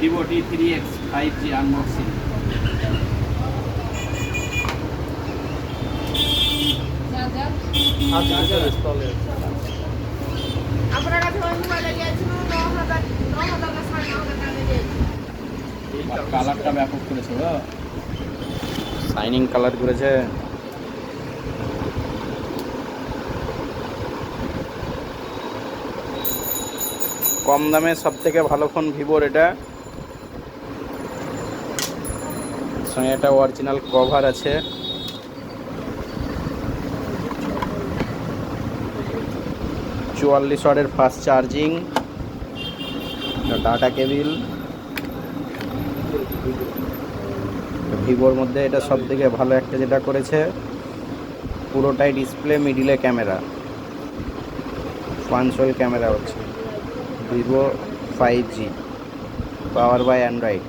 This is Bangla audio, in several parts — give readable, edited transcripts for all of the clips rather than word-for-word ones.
Vivo T3X 5G unboxing. কালারটা ব্যাপক করেছে, শাইনিং কালার করেছে। কম দামে সব থেকে ভালো ফোন ভিভোর এটা। সঙ্গে একটা অরিজিনাল কভার আছে। চুয়াল্লিশ ওয়াটের ফাস্ট চার্জিং, ডাটা কেবিল। ভিভোর মধ্যে এটা সব থেকে ভালো একটা যেটা করেছে, পুরোটাই ডিসপ্লে, মিডিলে ক্যামেরা, পাঞ্চুয়াল ক্যামেরা হচ্ছে। Vivo 5G power by Android.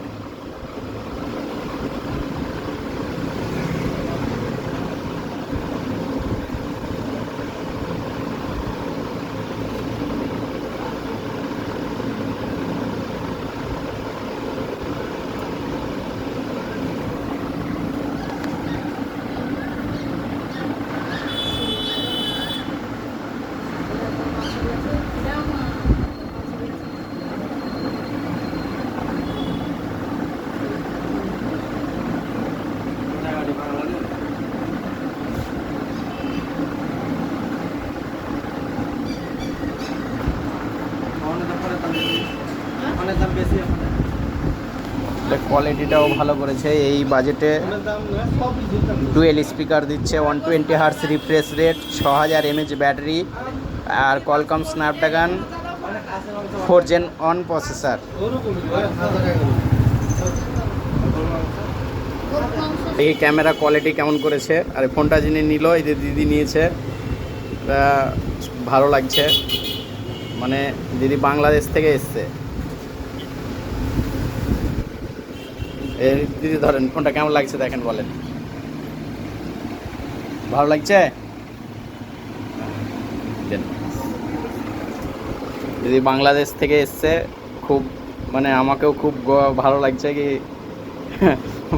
কোয়ালিটিটাও ভালো করেছে। এই বাজেটে ডুয়েল স্পিকার দিচ্ছে, 120 hertz refresh rate, 6000 mAh battery, আর কলকম স্ন্যাপড্রাগন 4 Gen 1 প্রসেসর। এই ক্যামেরা কোয়ালিটি কেমন করেছে। আর ফোনটা যিনি নিল, এই যে দিদি নিয়েছে, তা ভালো লাগছে। মানে দিদি বাংলাদেশ থেকে এসছে। এই দিদি ধরেন ফোনটা কেমন লাগছে দেখেন, বলেন। ভালো লাগছে? দিদি বাংলাদেশ থেকে এসছে, খুব মানে আমাকেও খুব ভালো লাগছে কি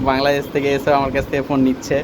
বাংলাদেশ থেকে এসে আমার কাছ থেকে ফোন নিচ্ছে।